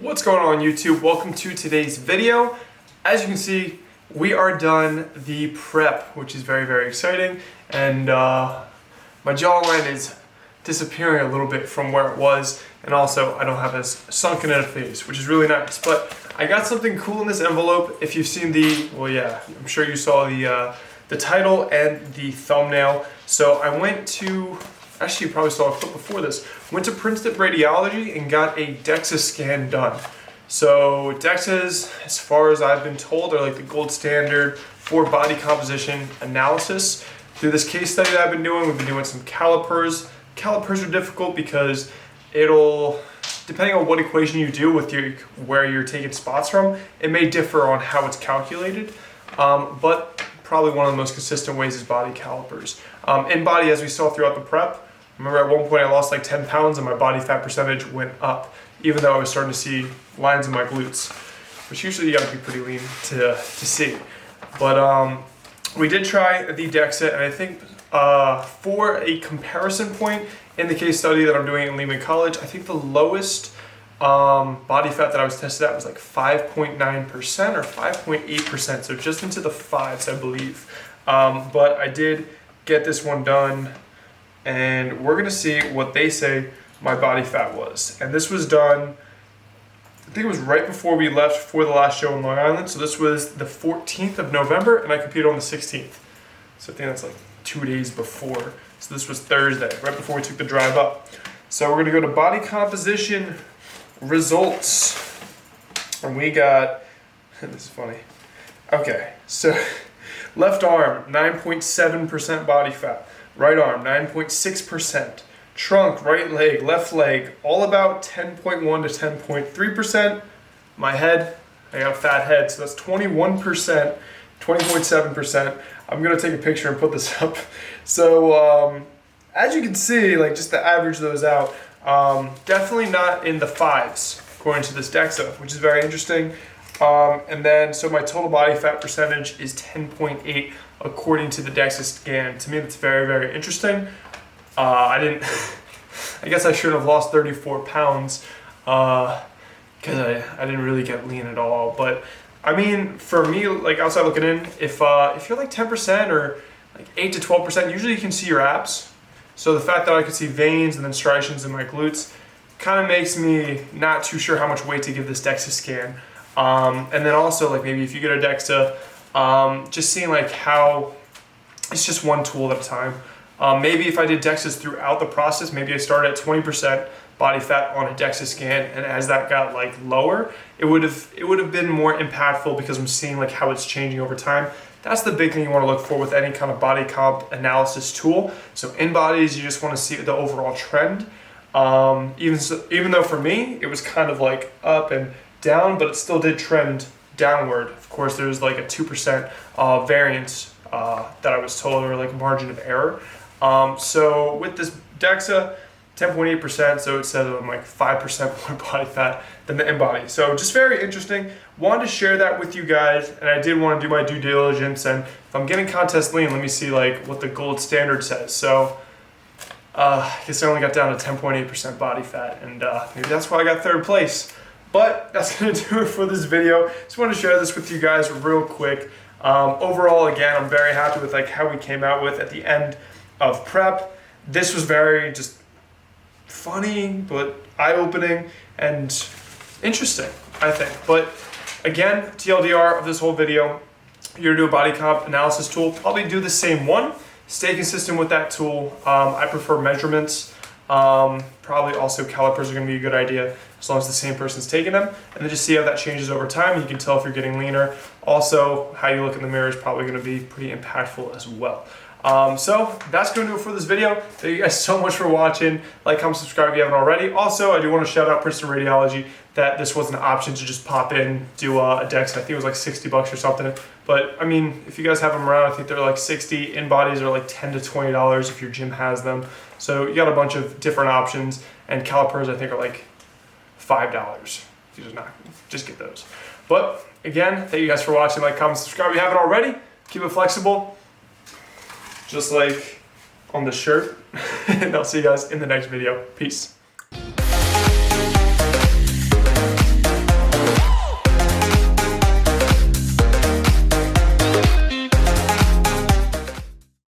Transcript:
What's going on YouTube? Welcome to today's video. As you can see, we are done the prep, which is very exciting, and my jawline is disappearing a little bit from where it was, and also I don't have as sunken in a face, which is really nice. But I got something cool in this envelope. If you've seen I'm sure you saw the title and the thumbnail. So I went to, actually you probably saw a clip before this, went to Princeton Radiology and got a DEXA scan done. So DEXAs, as far as I've been told, are like the gold standard for body composition analysis. Through this case study that I've been doing, we've been doing some calipers. Calipers are difficult because depending on what equation you do with where you're taking spots from, it may differ on how it's calculated. But probably one of the most consistent ways is body calipers. In body, as we saw throughout the prep, remember at one point I lost like 10 pounds and my body fat percentage went up, even though I was starting to see lines in my glutes, which usually you gotta be pretty lean to see. But we did try the DEXA, and I think for a comparison point in the case study that I'm doing in Lehman College, I think the lowest body fat that I was tested at was like 5.9% or 5.8%, so just into the fives, I believe. But I did get this one done, and we're gonna see what they say my body fat was. And this was done, I think it was right before we left for the last show in Long Island. So this was the 14th of November, and I competed on the 16th. So I think that's like 2 days before. So this was Thursday, right before we took the drive up. So we're gonna go to body composition results. And we got, this is funny. Okay, so left arm, 9.7% body fat. Right arm, 9.6%. Trunk, right leg, left leg, all about 10.1 to 10.3%. My head, I got a fat head, so that's 21%, 20.7%. I'm gonna take a picture and put this up. So as you can see, like just to average those out, definitely not in the fives according to this DEXA, which is very interesting. And then, so my total body fat percentage is 10.8 according to the DEXA scan. To me, that's very interesting. I guess I should have lost 34 pounds because I didn't really get lean at all. But I mean, for me, like outside looking in, if you're like 10% or like 8 to 12%, usually you can see your abs. So the fact that I could see veins and then striations in my glutes kind of makes me not too sure how much weight to give this DEXA scan. And then also, like maybe if you get a DEXA, just seeing like how it's just one tool at a time. Maybe if I did DEXAs throughout the process, maybe I started at 20% body fat on a DEXA scan, and as that got like lower, it would have been more impactful because I'm seeing like how it's changing over time. That's the big thing you want to look for with any kind of body comp analysis tool. So in bodies, you just want to see the overall trend. Even though for me, it was kind of like up and down, but it still did trend downward. Of course, there's like a 2% variance that I was told, or like margin of error. So with this DEXA, 10.8%, so it says I'm like 5% more body fat than the in-body. So just very interesting. Wanted to share that with you guys, and I did want to do my due diligence, and if I'm getting contest lean, let me see like what the gold standard says. So I guess I only got down to 10.8% body fat, and maybe that's why I got third place. But that's gonna do it for this video. Just want to share this with you guys real quick. Overall, again, I'm very happy with like how we came out with at the end of prep. This was very just funny, but eye-opening and interesting, I think. But again, TLDR of this whole video, you're gonna do a body comp analysis tool, probably do the same one. Stay consistent with that tool. I prefer measurements. Probably also calipers are gonna be a good idea as long as the same person's taking them, and then just see how that changes over time. You can tell if you're getting leaner. Also, how you look in the mirror is probably gonna be pretty impactful as well. So that's going to do it for this video. Thank you guys so much for watching. Like, comment, subscribe if you haven't already. Also, I do want to shout out Princeton Radiology that this was an option to just pop in, do a DEXA. I think it was like 60 bucks or something. But I mean, if you guys have them around, I think they're like 60. In bodies are like $10 to $20 if your gym has them. So you got a bunch of different options, and calipers I think are like $5. You just get those. But again, thank you guys for watching. Like, comment, subscribe if you haven't already. Keep it flexible, just like on the shirt. And I'll see you guys in the next video. Peace.